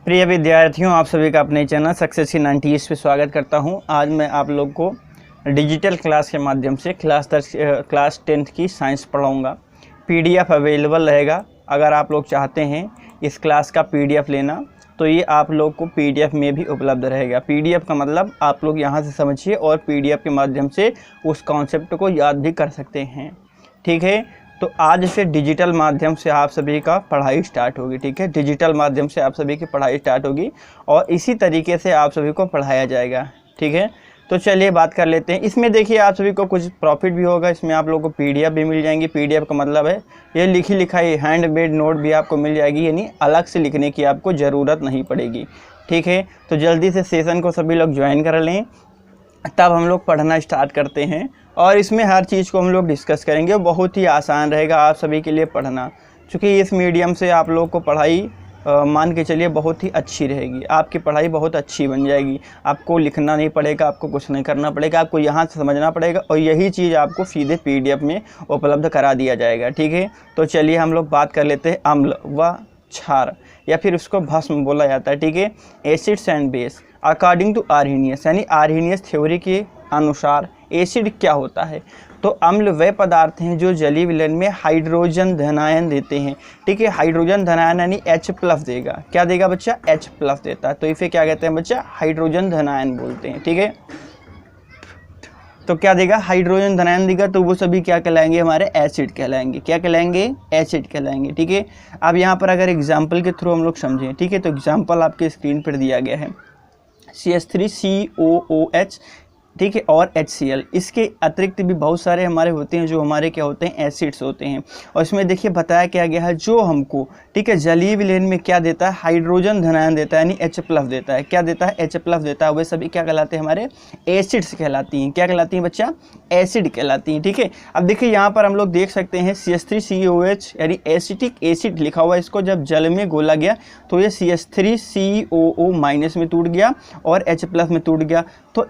प्रिय विद्यार्थियों, आप सभी का अपने चैनल सक्सेस की 90s पे स्वागत करता हूं। आज मैं आप लोग को डिजिटल क्लास के माध्यम से क्लास 10th की साइंस पढ़ाऊंगा। पीडीएफ अवेलेबल रहेगा। अगर आप लोग चाहते हैं इस क्लास का पीडीएफ लेना तो ये आप लोग को पीडीएफ में भी उपलब्ध रहेगा। पीडीएफ का मतलब आप लोग यहाँ से समझिए और पीडीएफ के माध्यम से उस कॉन्सेप्ट को याद भी कर सकते हैं। ठीक है, तो आज से डिजिटल माध्यम से आप सभी का पढ़ाई स्टार्ट होगी। ठीक है, डिजिटल माध्यम से आप सभी की पढ़ाई स्टार्ट होगी और इसी तरीके से आप सभी को पढ़ाया जाएगा। ठीक है, तो चलिए बात कर लेते हैं। इसमें देखिए आप सभी को कुछ प्रॉफिट भी होगा। इसमें आप लोगों को पीडीएफ भी मिल जाएंगी। पीडीएफ का मतलब है ये लिखी लिखाई हैंडमेड नोट भी आपको मिल जाएगी, यानी अलग से लिखने की आपको ज़रूरत नहीं पड़ेगी। ठीक है, तो जल्दी से सेशन को सभी लोग ज्वाइन कर लें, तब हम लोग पढ़ना स्टार्ट करते हैं और इसमें हर चीज़ को हम लोग डिस्कस करेंगे। बहुत ही आसान रहेगा आप सभी के लिए पढ़ना, क्योंकि इस मीडियम से आप लोग को पढ़ाई मान के चलिए बहुत ही अच्छी रहेगी। आपकी पढ़ाई बहुत अच्छी बन जाएगी। आपको लिखना नहीं पड़ेगा, आपको कुछ नहीं करना पड़ेगा, आपको यहाँ से समझना पड़ेगा और यही चीज़ आपको सीधे पीडीएफ में उपलब्ध करा दिया जाएगा। ठीक है, तो चलिए हम लोग बात कर लेते हैं अम्ल व क्षार, या फिर उसको भस्म बोला जाता है। ठीक है, acids and base according to Arrhenius, यानी आर्हेनियस थ्योरी के अनुसार एसिड क्या होता है। तो अम्ल वे पदार्थ हैं जो जलीय विलयन में हाइड्रोजन धनायन देते हैं। ठीक है, हाइड्रोजन धनायन यानी H+ देगा। क्या देगा बच्चा? H+ देता है। तो इसे क्या कहते हैं बच्चा? हाइड्रोजन धनायन बोलते हैं। ठीक है, तो क्या देगा? हाइड्रोजन धनायन देगा। तो वो सभी क्या कहलाएंगे? हमारे एसिड कहलाएंगे। क्या कहलाएंगे? एसिड कहलाएंगे। ठीक है, अब यहाँ पर अगर एग्जाम्पल के थ्रू हम लोग समझें, ठीक है, तो एग्जाम्पल आपके स्क्रीन पर दिया गया है CH3COOH, ठीक है, और HCl। इसके अतिरिक्त भी बहुत सारे हमारे होते हैं जो हमारे क्या होते हैं? एसिड्स होते हैं। और इसमें देखिए बताया क्या गया है, जो हमको, ठीक है, जलीय विलयन में क्या देता है? हाइड्रोजन धनायन देता है, यानी H+ देता है। क्या देता है? H+ देता है। वे सभी क्या कहलाते हैं? हमारे एसिड्स कहलाती हैं। क्या कहलाती हैं बच्चा? एसिड कहलाती हैं। ठीक है, अब देखिए यहाँ पर हम लोग देख सकते हैं CH3COOH यानी एसिटिक एसिड लिखा हुआ है। इसको जब जल में घोला गया तो ये CH3COO- में टूट गया और H+ में टूट गया। तो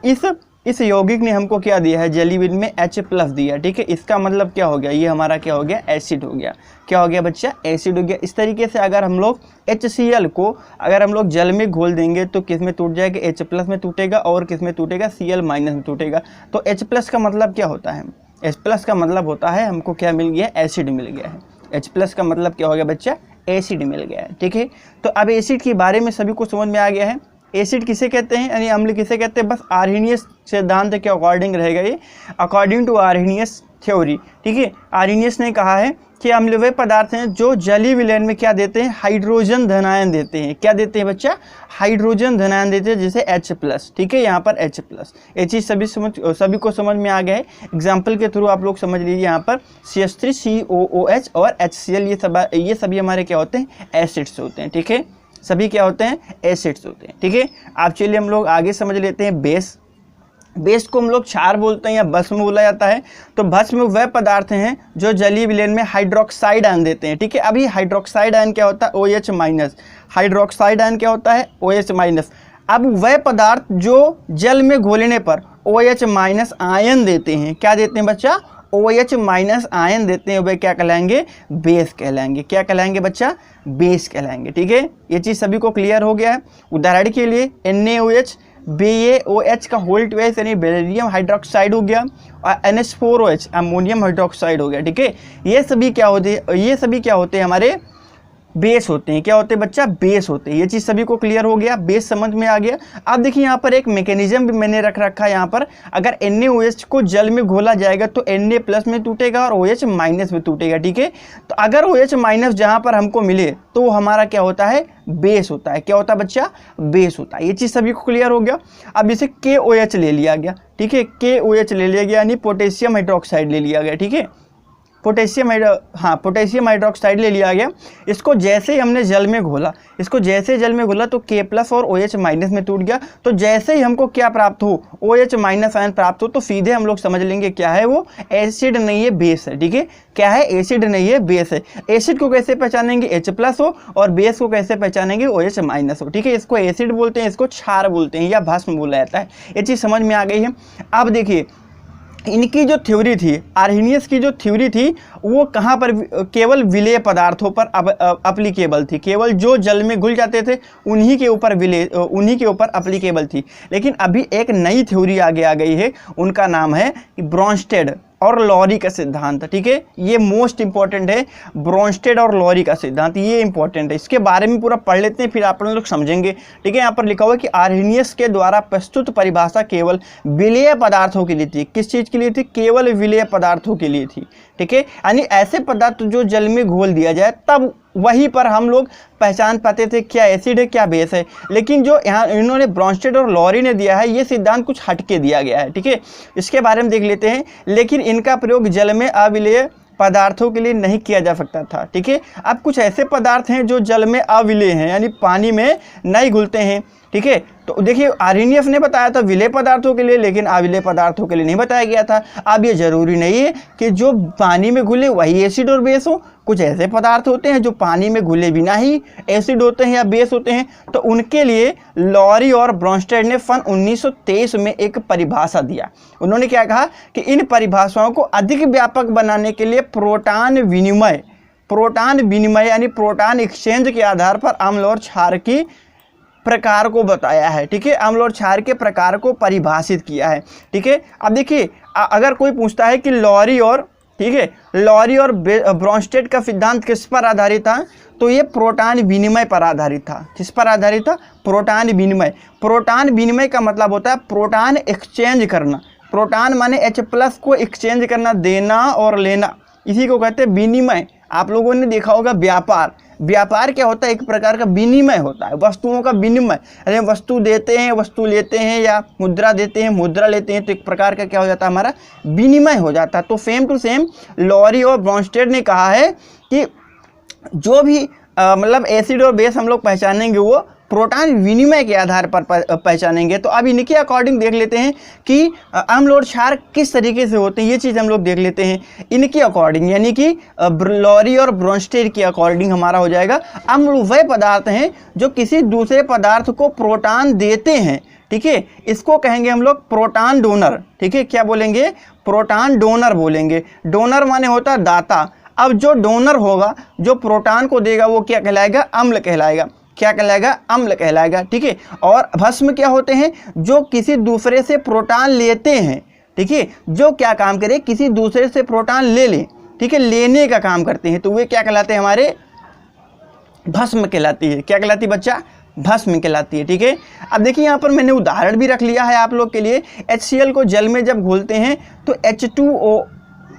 इस यौगिक ने हमको क्या दिया है? जलीय विलयन में H+ दिया। ठीक है, इसका मतलब क्या हो गया? ये हमारा क्या हो गया? एसिड हो गया। क्या हो गया बच्चा? एसिड हो गया। इस तरीके से अगर हम लोग HCl को अगर हम लोग जल में घोल देंगे तो किस में टूट जाएगा? H+ में टूटेगा। और किस में टूटेगा? Cl- में टूटेगा। तो H+ का मतलब क्या होता है? H+ का मतलब होता है हमको क्या मिल गया? एसिड मिल गया है। H+ का मतलब क्या हो गया बच्चा? एसिड मिल गया है। ठीक है, तो अब एसिड के बारे में सभी को समझ में आ गया है। एसिड किसे कहते हैं, यानी अम्ल किसे कहते हैं? बस आर्हेनियस सिद्धांत के अकॉर्डिंग रहेगा ये, अकॉर्डिंग टू आर्हेनियस थ्योरी। ठीक है, आर्हेनियस ने कहा है कि अम्ल वे पदार्थ हैं जो जलीय विलयन में क्या देते हैं? हाइड्रोजन धनायन देते हैं। क्या देते हैं बच्चा? हाइड्रोजन धनायन देते हैं, जैसे H+। ठीक है, यहाँ पर H+। ये चीज़ सभी को समझ में आ गया है। एग्जाम्पल के थ्रू आप लोग समझ लीजिए। यहाँ पर CH3COOH और HCl ये सभी हमारे क्या होते हैं? एसिड्स होते हैं। ठीक है, सभी क्या होते हैं? एसिड्स होते हैं। ठीक है, आप चलिए हम लोग आगे समझ लेते हैं बेस। बेस को हम लोग क्षार बोलते हैं या भस्म बोला जाता है। तो भस्म वह पदार्थ हैं जो जलीय विलयन में हाइड्रोक्साइड आयन देते हैं। ठीक है, अभी हाइड्रोक्साइड आयन क्या होता है? OH-। हाइड्रोक्साइड आयन क्या होता है? OH-। अब वह पदार्थ जो जल में घोलने पर OH- आयन देते हैं। क्या देते हैं बच्चा? OH- आयन देते हैं। वे क्या कहलाएंगे? बेस कहलाएंगे। क्या कहलाएंगे बच्चा? बेस कहलाएंगे। ठीक है, ये चीज़ सभी को क्लियर हो गया है। उदाहरण के लिए NaOH, BaOH का होल ट्वेस यानी बेरिलियम हाइड्रोक्साइड हो गया, और NH4OH अमोनियम हाइड्रोक्साइड हो गया। ठीक है, ये सभी क्या होते हैं? हमारे बेस होते हैं। क्या होते हैं बच्चा? बेस होते हैं। ये चीज़ सभी को क्लियर हो गया, बेस समझ में आ गया। अब देखिए यहाँ पर एक मैकेनिज्म भी मैंने रख रखा है। यहाँ पर अगर NaOH को जल में घोला जाएगा तो Na+ में टूटेगा और OH- में टूटेगा। ठीक है, तो अगर OH- जहाँ पर हमको मिले तो वो हमारा क्या होता है? बेस होता है। क्या होता है बच्चा? बेस होता है। ये चीज़ सभी को क्लियर हो गया। अब जैसे KOH ले लिया गया। ठीक है, KOH ले लिया गया यानी पोटेशियम हाइड्रोक्साइड ले लिया गया। ठीक है, पोटेशियम हाइड्रोक्साइड ले लिया गया। इसको जैसे ही हमने जल में घोला, तो K+ और OH- में टूट गया। तो जैसे ही हमको क्या प्राप्त हो? OH- आयन प्राप्त हो, तो सीधे हम लोग समझ लेंगे क्या है वो? एसिड नहीं है, बेस है। ठीक है, क्या है? एसिड नहीं है, बेस है। एसिड को कैसे पहचानेंगे? H+ हो, और बेस को कैसे पहचानेंगे? OH- हो। ठीक है, इसको एसिड बोलते हैं, इसको क्षार बोलते हैं या भस्म बोला जाता है। ये चीज़ समझ में आ गई है। अब देखिए इनकी जो थ्योरी थी, आर्हेनियस की जो थ्योरी थी वो कहाँ पर, केवल विलेय पदार्थों पर अप्लीकेबल थी, केवल जो जल में घुल जाते थे उन्हीं के ऊपर अप्लीकेबल थी। लेकिन अभी एक नई थ्योरी आगे आ गई है, उनका नाम है ब्रोंस्टेड और लॉरी का सिद्धांत। ठीक है, ये मोस्ट इंपॉर्टेंट है, ब्रोंस्टेड और लॉरी का सिद्धांत, ये इंपॉर्टेंट है, इसके बारे में पूरा पढ़ लेते हैं फिर आप लोग समझेंगे। ठीक है, यहाँ पर लिखा हुआ है कि आर्हेनियस के द्वारा प्रस्तुत परिभाषा केवल विलेय पदार्थों के लिए थी। किस चीज़ के लिए थी? केवल विलेय पदार्थों के लिए थी। ठीक है, यानी ऐसे पदार्थ जो जल में घोल दिया जाए तब वहीं पर हम लोग पहचान पाते थे क्या एसिड है क्या बेस है। लेकिन जो यहाँ इन्होंने ब्रोंस्टेड और लॉरी ने दिया है, ये सिद्धांत कुछ हटके दिया गया है। ठीक है, इसके बारे में देख लेते हैं। लेकिन इनका प्रयोग जल में अविलेय पदार्थों के लिए नहीं किया जा सकता था। ठीक है, अब कुछ ऐसे पदार्थ हैं जो जल में अविलेय हैं, यानी पानी में नहीं घुलते हैं। ठीक है, तो देखिए आर्हेनियस ने बताया था विलेय पदार्थों के लिए, लेकिन अविलेय पदार्थों के लिए नहीं बताया गया था। अब ये जरूरी नहीं है कि जो पानी में घुले वही एसिड और बेस हो, कुछ ऐसे पदार्थ होते हैं जो पानी में घुले बिना ही एसिड होते हैं या बेस होते हैं। तो उनके लिए लॉरी और ब्रोंस्टेड ने सन 1923 में एक परिभाषा दिया। उन्होंने क्या कहा कि इन परिभाषाओं को अधिक व्यापक बनाने के लिए प्रोटॉन विनिमय यानी प्रोटॉन एक्सचेंज के आधार पर अम्ल और क्षार की प्रकार को बताया है। ठीक है, अम्ल और क्षार के प्रकार को परिभाषित किया है। ठीक है, अब देखिए अगर कोई पूछता है कि लॉरी और ब्रोंस्टेड का सिद्धांत किस पर आधारित था, तो ये प्रोटॉन विनिमय पर आधारित था। किस पर आधारित था? प्रोटॉन विनिमय। प्रोटॉन विनिमय का मतलब होता है प्रोटॉन एक्सचेंज करना। प्रोटॉन माने H+ को एक्सचेंज करना, देना और लेना, इसी को कहते हैं विनिमय। आप लोगों ने देखा होगा व्यापार क्या होता है? एक प्रकार का विनिमय होता है, वस्तुओं का विनिमय। अरे वस्तु देते हैं, वस्तु लेते हैं, या मुद्रा देते हैं, मुद्रा लेते हैं, तो एक प्रकार का क्या हो जाता है? हमारा विनिमय हो जाता है। तो सेम टू सेम लॉरी और ब्रोंस्टेड ने कहा है कि जो भी मतलब एसिड और बेस हम लोग पहचानेंगे वो प्रोटॉन विनिमय के आधार पर पहचानेंगे। तो अब इनके अकॉर्डिंग देख लेते हैं कि अम्ल और क्षार किस तरीके से होते हैं, ये चीज़ हम लोग देख लेते हैं इनके अकॉर्डिंग। यानी कि लॉरी और ब्रोंस्टेड के अकॉर्डिंग हमारा हो जाएगा अम्ल वह पदार्थ हैं जो किसी दूसरे पदार्थ को प्रोटॉन देते हैं। ठीक है, इसको कहेंगे हम लोग प्रोटॉन डोनर। ठीक है, क्या बोलेंगे? प्रोटॉन डोनर बोलेंगे। डोनर माने होता है दाता। अब जो डोनर होगा, जो प्रोटॉन को देगा, वो क्या कहलाएगा? अम्ल कहलाएगा। क्या कहलाएगा? अम्ल कहलाएगा। ठीक है, और भस्म क्या होते हैं? जो किसी दूसरे से प्रोटॉन लेते हैं। ठीक है, जो क्या काम करे? किसी दूसरे से प्रोटॉन ले लें। ठीक है, लेने का काम करते हैं, तो वे क्या कहलाते हैं? हमारे भस्म कहलाती है। क्या कहलाती है बच्चा? भस्म कहलाती है। ठीक है, अब देखिए यहाँ पर मैंने उदाहरण भी रख लिया है आप लोग के लिए। HCl को जल में जब घोलते हैं तो H2O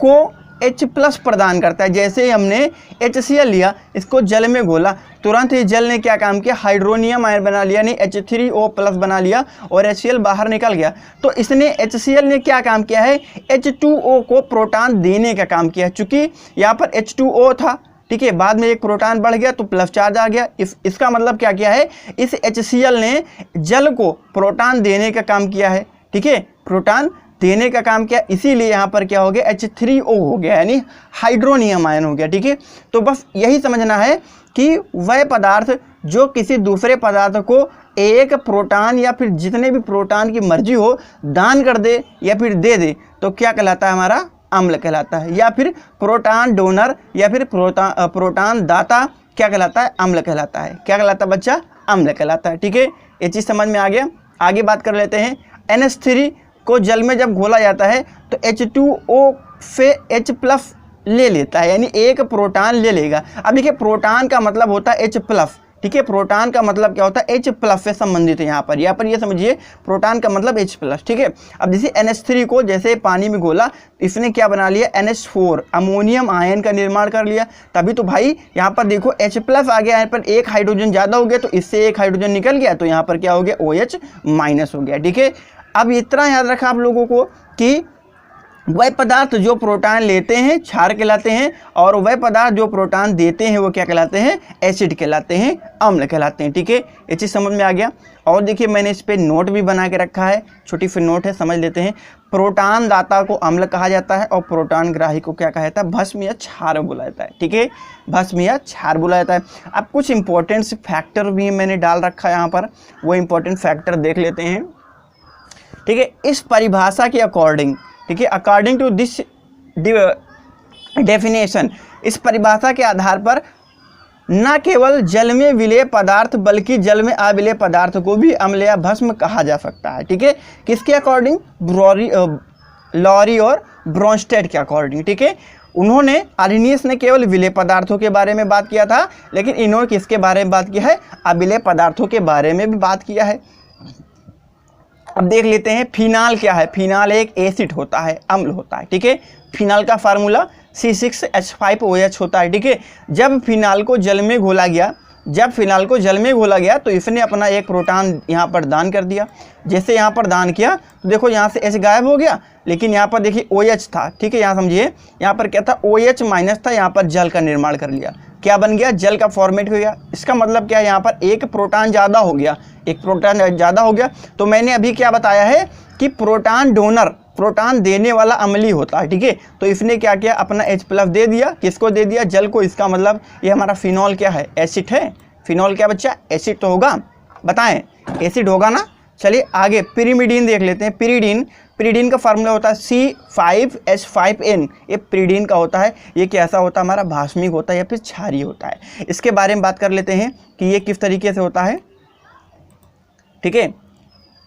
को H+ प्रदान करता है। जैसे हमने HCl लिया, इसको जल में घोला, तुरंत ही जल ने क्या काम किया? हाइड्रोनियम आयन बना लिया, यानी H3O+ बना लिया और HCl बाहर निकल गया। तो इसने HCl ने क्या काम किया है? H2O को प्रोटॉन देने का काम किया। चूंकि यहाँ पर H2O था, ठीक है, बाद में एक प्रोटॉन बढ़ गया तो प्लस चार्ज आ गया। इसका मतलब क्या किया है? इस HCl ने जल को प्रोटॉन देने का काम किया है। ठीक है, प्रोटॉन देने का काम किया, इसीलिए यहाँ पर क्या हो गया? H3O हो गया, यानी हाइड्रोनियम आयन हो गया। ठीक है, तो बस यही समझना है कि वह पदार्थ जो किसी दूसरे पदार्थ को एक प्रोटॉन या फिर जितने भी प्रोटॉन की मर्जी हो दान कर दे या फिर दे दे, तो क्या कहलाता है? हमारा अम्ल कहलाता है। या फिर प्रोटॉन डोनर या फिर प्रोटॉन दाता क्या कहलाता है? अम्ल कहलाता है। क्या कहलाता है बच्चा? अम्ल कहलाता है। ठीक है, ये चीज़ समझ में आ गया। आगे बात कर लेते हैं। NH3 को जल में जब घोला जाता है तो H2O से H+ ले लेता है, यानी एक प्रोटॉन ले लेगा। अब देखिए प्रोटॉन का मतलब होता है H+। ठीक है, प्रोटॉन का मतलब क्या होता है? H+ से संबंधित है। यहाँ पर ये समझिए, प्रोटॉन का मतलब H+। ठीक है, अब जैसे NH3 को जैसे पानी में घोला, इसने क्या बना लिया? NH4 अमोनियम आयन का निर्माण कर लिया। तभी तो भाई यहाँ पर देखो H+ आ गया, यहाँ पर एक हाइड्रोजन ज़्यादा हो गया तो इससे एक हाइड्रोजन निकल गया, तो यहाँ पर क्या हो गया? OH- हो गया। ठीक है, अब इतना याद रखा आप लोगों को कि वह पदार्थ जो प्रोटॉन लेते हैं क्षार कहलाते हैं, और वह पदार्थ जो प्रोटॉन देते हैं वो क्या कहलाते हैं? एसिड कहलाते हैं, अम्ल कहलाते हैं। ठीक है, ये चीज़ समझ में आ गया। और देखिए मैंने इस पर नोट भी बना के रखा है, छोटी सी नोट है, समझ लेते हैं। प्रोटॉन दाता को अम्ल कहा जाता है और प्रोटॉन ग्राही को क्या कहा जाता है? भस्म या क्षार बोला जाता है। ठीक है, भस्म या क्षार बोला जाता है। अब कुछ इंपॉर्टेंट फैक्टर भी मैंने डाल रखा है यहाँ पर, वो इंपॉर्टेंट फैक्टर देख लेते हैं। ठीक है, इस परिभाषा के अकॉर्डिंग ठीक है। अकॉर्डिंग टू दिस डेफिनेशन, इस परिभाषा के आधार पर न केवल जल में विलेय पदार्थ बल्कि जल में अविलेय पदार्थ को भी अम्ल या भस्म कहा जा सकता है, ठीक है। किसके अकॉर्डिंग? लॉरी और ब्रोंस्टेड के अकॉर्डिंग, ठीक है। उन्होंने आर्हेनियस ने केवल विलेय पदार्थों के बारे में बात किया था, लेकिन इन्होंने किसके बारे में बात किया है? अविलेय पदार्थों के बारे में भी बात किया है। अब देख लेते हैं फिनाल क्या है। फिनाल एक एसिड होता है, अम्ल होता है, ठीक है। फिनाल का फार्मूला C6H5OH होता है, ठीक है। जब फिनाल को जल में घोला गया तो इसने अपना एक प्रोटॉन यहाँ पर दान कर दिया। जैसे यहाँ पर दान किया तो देखो यहाँ से H गायब हो गया, लेकिन यहाँ पर देखिए OH था, ठीक है। यहाँ समझिए, यहाँ पर क्या था? OH माइनस था, यहाँ पर जल का निर्माण कर लिया। क्या बन गया? जल का फॉर्मेट हो गया। इसका मतलब क्या है? यहाँ पर एक प्रोटॉन ज़्यादा हो गया, तो मैंने अभी क्या बताया है कि प्रोटॉन डोनर, प्रोटॉन देने वाला अम्लीय होता है, ठीक है। तो इसने क्या किया? अपना H+ दे दिया। किसको दे दिया? जल को। इसका मतलब ये हमारा फिनॉल क्या है? एसिड है। फिनॉल क्या बच्चा? एसिड तो होगा, बताएं, एसिड होगा ना। चलिए आगे पिरिमिडीन देख लेते हैं। पिरिडीन का फार्मूला होता है C5H5N, ये पिरिडीन का होता है। ये कैसा होता है? हमारा भास्मिक होता है या फिर क्षारीय होता है। इसके बारे में बात कर लेते हैं कि ये किस तरीके से होता है, ठीक है।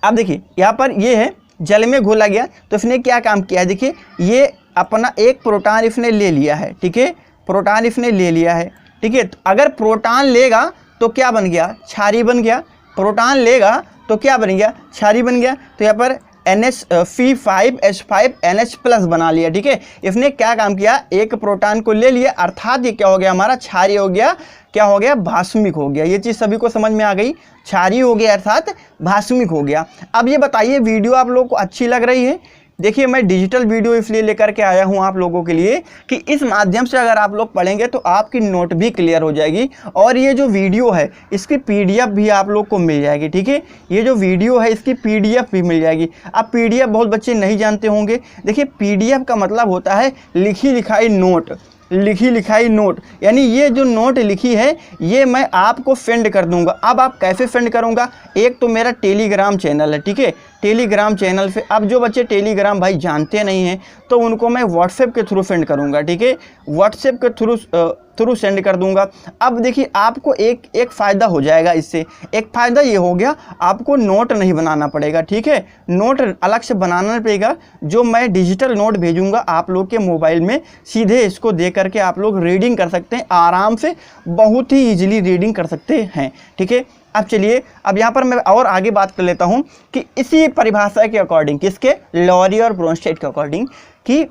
अब देखिए यहाँ पर ये है, जल में घोला गया तो इसने क्या काम किया है? देखिए ये अपना एक प्रोटॉन इसने ले लिया है, ठीक है। प्रोटॉन इसने ले लिया है, ठीक है। तो अगर प्रोटॉन लेगा तो क्या बन गया? क्षारीय बन गया। प्रोटॉन लेगा तो क्या बन गया? क्षारीय बन गया। तो यहाँ पर C5H5NH+ बना लिया, ठीक है। इसने क्या काम किया? एक प्रोटॉन को ले लिया, अर्थात ये क्या हो गया? हमारा क्षारीय हो गया। क्या हो गया? भास्मिक हो गया। ये चीज़ सभी को समझ में आ गई? क्षारीय हो गया अर्थात भास्मिक हो गया। अब ये बताइए, वीडियो आप लोगों को अच्छी लग रही है? देखिए मैं डिजिटल वीडियो इसलिए लेकर के आया हूँ आप लोगों के लिए कि इस माध्यम से अगर आप लोग पढ़ेंगे तो आपकी नोट भी क्लियर हो जाएगी, और ये जो वीडियो है इसकी PDF भी आप लोग को मिल जाएगी, ठीक है। ये जो वीडियो है इसकी PDF भी मिल जाएगी। अब PDF बहुत बच्चे नहीं जानते होंगे। देखिए PDF का मतलब होता है लिखी लिखाई नोट, यानी ये जो नोट लिखी है ये मैं आपको सेंड कर दूंगा। अब आप कैसे सेंड करूंगा? एक तो मेरा टेलीग्राम चैनल है, ठीक है। टेलीग्राम चैनल पे, अब जो बच्चे टेलीग्राम भाई जानते नहीं हैं तो उनको मैं व्हाट्सएप के थ्रू सेंड करूंगा, ठीक है। व्हाट्सएप के थ्रू सेंड कर दूंगा। अब देखिए आपको एक फ़ायदा हो जाएगा इससे। एक फ़ायदा ये हो गया, आपको नोट नहीं बनाना पड़ेगा, ठीक है। नोट अलग से बनाना पड़ेगा। जो मैं डिजिटल नोट भेजूंगा आप लोग के मोबाइल में, सीधे इसको दे करके आप लोग रीडिंग कर सकते हैं आराम से, बहुत ही ईजिली रीडिंग कर सकते हैं, ठीक है। अब चलिए, अब यहाँ पर मैं और आगे बात कर लेता हूँ कि इसी परिभाषा के अकॉर्डिंग, किसके? लॉरी और ब्रोंस्टेड के अकॉर्डिंग, कि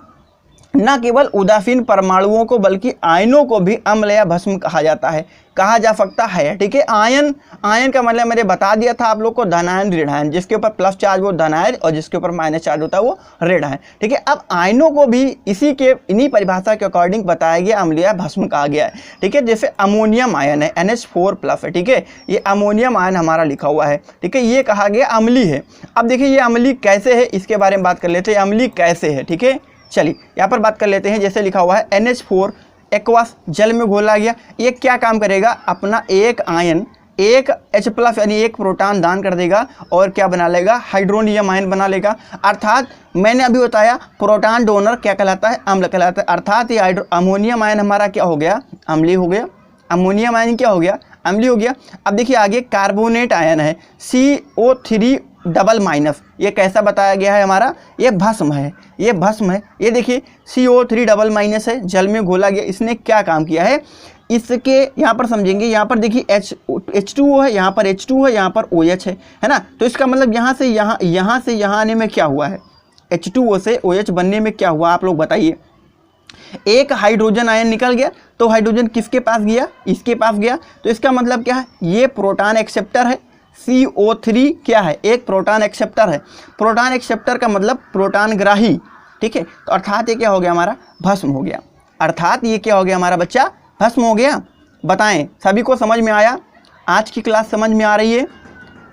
न केवल उदासीन परमाणुओं को बल्कि आयनों को भी अम्ल या भस्म कहा जाता है, कहा जा सकता है, ठीक है। आयन का मतलब मैंने बता दिया था आप लोग को, धनायन ऋण आयन, जिसके ऊपर प्लस चार्ज वो धनायन और जिसके ऊपर माइनस चार्ज होता है वो ऋण आयन, ठीक है। अब आयनों को भी इन्हीं परिभाषा के अकॉर्डिंग बताया गया अम्ल या भस्म कहा गया है, ठीक है। जैसे अमोनियम आयन है, NH4+ है, ठीक है। ये अमोनियम आयन हमारा लिखा हुआ है, ठीक है। ये कहा गया अम्लीय है। अब देखिए ये अम्लीय कैसे है इसके बारे में बात कर लेते हैं। अम्लीय कैसे है, ठीक है। चलिए यहाँ पर बात कर लेते हैं। जैसे लिखा हुआ है NH4 एक्वस, जल में घोला गया। ये क्या काम करेगा? अपना एक आयन, एक H+ यानी एक प्रोटॉन दान कर देगा और क्या बना लेगा? हाइड्रोनियम आयन बना लेगा। अर्थात मैंने अभी बताया प्रोटॉन डोनर क्या कहलाता है? अम्ल कहलाता है। अर्थात ये अमोनियम आयन हमारा क्या हो गया? अम्लीय हो गया। अमोनियम आयन क्या हो गया? अम्लीय हो गया। अब देखिए आगे कार्बोनेट आयन है CO3 ये कैसा बताया गया है? हमारा ये भस्म है, ये भस्म है। ये देखिए CO3 है, जल में घोला गया। इसने क्या काम किया है? इसके यहाँ पर समझेंगे, यहाँ पर देखिए H2O है, यहाँ पर H2 है, यहाँ पर OH है ना। तो इसका मतलब यहाँ से यहाँ आने में क्या हुआ है? H2O से OH बनने में क्या हुआ आप लोग बताइए। एक हाइड्रोजन आयन निकल गया, तो हाइड्रोजन किसके पास गया? इसके पास गया। तो इसका मतलब क्या है? ये प्रोटॉन एक्सेप्टर है। CO3 क्या है? एक प्रोटॉन एक्सेप्टर है। प्रोटॉन एक्सेप्टर का मतलब प्रोटॉन ग्राही, ठीक है। तो अर्थात ये क्या हो गया? हमारा भस्म हो गया। अर्थात ये क्या हो गया हमारा बच्चा? भस्म हो गया। बताएं सभी को समझ में आया? आज की क्लास समझ में आ रही है?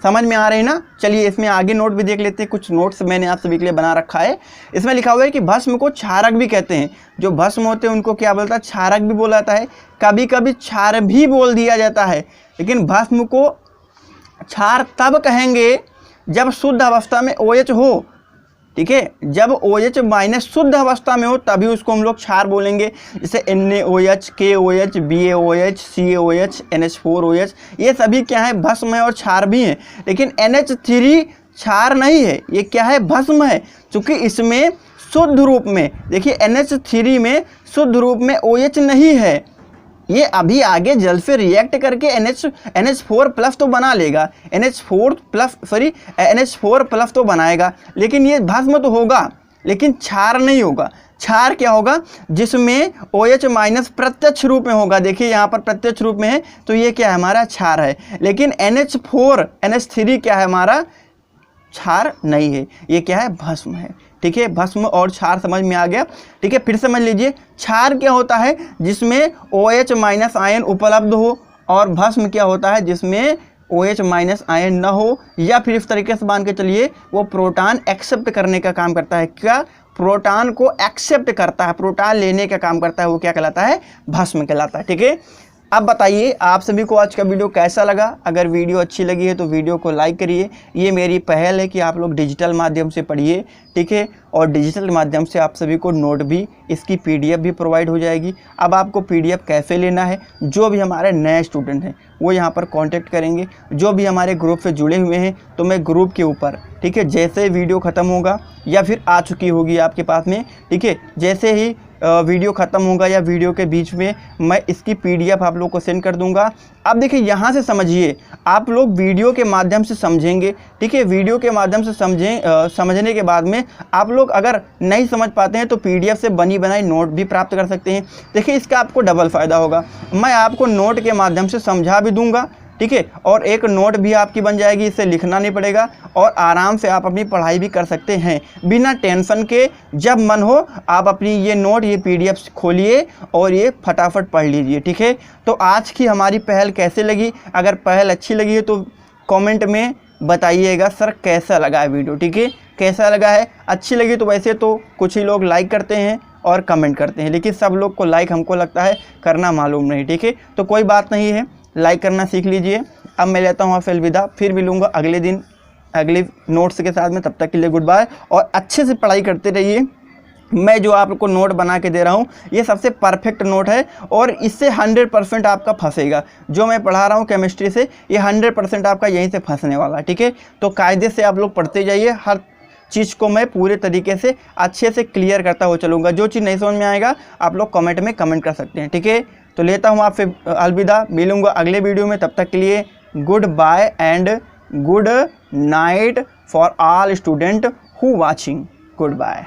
समझ में आ रही है ना? चलिए इसमें आगे नोट भी देख लेते हैं। कुछ नोट्स मैंने आप सभी के लिए बना रखा है। इसमें लिखा हुआ है कि भस्म को क्षारक भी कहते हैं। जो भस्म होते हैं उनको क्या बोलता है? क्षारक भी बोला जाता है। कभी कभी क्षार भी बोल दिया जाता है, लेकिन भस्म को क्षार तब कहेंगे जब शुद्ध अवस्था में OH हो, ठीक है। जब OH माइनस शुद्ध अवस्था में हो तभी उसको हम लोग क्षार बोलेंगे, जैसे NaOH, KOH, BaOH, CaOH, NH4OH, ये सभी क्या है, भस्म है और क्षार भी है। लेकिन NH3 क्षार नहीं है, ये क्या है, भस्म है, क्योंकि इसमें शुद्ध रूप में, देखिए NH3 में शुद्ध रूप में OH नहीं है, ये अभी आगे जल से रिएक्ट करके NH4 प्लस तो बना लेगा, NH4 प्लस तो बनाएगा, लेकिन ये भस्म तो होगा, लेकिन क्षार नहीं होगा। क्षार क्या होगा, जिसमें OH माइनस प्रत्यक्ष रूप में होगा, देखिए यहाँ पर प्रत्यक्ष रूप में है तो ये क्या है, हमारा क्षार है। लेकिन NH3 क्या है, हमारा क्षार नहीं है, ये क्या है, भस्म है। ठीक है, भस्म और क्षार समझ में आ गया। ठीक है, फिर समझ लीजिए, क्षार क्या होता है, जिसमें OH माइनस आयन उपलब्ध हो, और भस्म क्या होता है, जिसमें OH माइनस आयन न हो, या फिर इस तरीके से मान के चलिए वो प्रोटॉन एक्सेप्ट करने का काम करता है। क्या, प्रोटॉन को एक्सेप्ट करता है, प्रोटॉन लेने का काम करता है, वो क्या कहलाता है, भस्म कहलाता है। ठीक है, अब बताइए आप सभी को आज का वीडियो कैसा लगा। अगर वीडियो अच्छी लगी है तो वीडियो को लाइक करिए। ये मेरी पहल है कि आप लोग डिजिटल माध्यम से पढ़िए, ठीक है, और डिजिटल माध्यम से आप सभी को नोट भी, इसकी PDF भी प्रोवाइड हो जाएगी। अब आपको PDF कैसे लेना है, जो भी हमारे नए स्टूडेंट हैं वो यहाँ पर कांटेक्ट करेंगे, जो भी हमारे ग्रुप से जुड़े हुए हैं तो मैं ग्रुप के ऊपर, ठीक है, जैसे वीडियो ख़त्म होगा या फिर आ चुकी होगी आपके पास में, ठीक है, जैसे ही वीडियो ख़त्म होगा या वीडियो के बीच में मैं इसकी PDF आप लोग को सेंड कर दूंगा। अब देखिए यहाँ से समझिए, आप लोग वीडियो के माध्यम से समझेंगे, ठीक है, वीडियो के माध्यम से समझने के बाद में आप लोग अगर नहीं समझ पाते हैं तो PDF से बनी बनाई नोट भी प्राप्त कर सकते हैं। देखिए इसका आपको डबल फ़ायदा होगा, मैं आपको नोट के माध्यम से समझा भी दूंगा, ठीक है, और एक नोट भी आपकी बन जाएगी, इससे लिखना नहीं पड़ेगा और आराम से आप अपनी पढ़ाई भी कर सकते हैं बिना टेंशन के। जब मन हो आप अपनी ये नोट, ये PDF खोलिए और ये फटाफट पढ़ लीजिए। ठीक है, तो आज की हमारी पहल कैसे लगी, अगर पहल अच्छी लगी है तो कमेंट में बताइएगा सर कैसा लगा है वीडियो। ठीक है, कैसा लगा है, अच्छी लगी तो वैसे तो कुछ ही लोग लाइक करते हैं और कमेंट करते हैं, लेकिन सब लोग को लाइक हमको लगता है करना मालूम नहीं। ठीक है, तो कोई बात नहीं है, लाइक करना सीख लीजिए। अब मैं लेता हूँ आपसे अलविदा, फिर मिलूँगा अगले दिन अगले नोट्स के साथ में। तब तक के लिए गुड बाय, और अच्छे से पढ़ाई करते रहिए। मैं जो आप लोग को नोट बना के दे रहा हूँ ये सबसे परफेक्ट नोट है और इससे 100% आपका फंसेगा। जो मैं पढ़ा रहा हूँ केमिस्ट्री से, ये 100% आपका यहीं से फंसने वाला है। ठीक है, तो कायदे से आप लोग पढ़ते जाइए, हर चीज़ को मैं पूरे तरीके से अच्छे से क्लियर करता हुआ चलूँगा। जो चीज़ नहीं समझ में आएगा आप लोग कमेंट में कमेंट कर सकते हैं। ठीक है, तो लेता हूँ आपसे अलविदा, मिलूँगा अगले वीडियो में। तब तक के लिए good bye and good night for all student who watching. Good bye.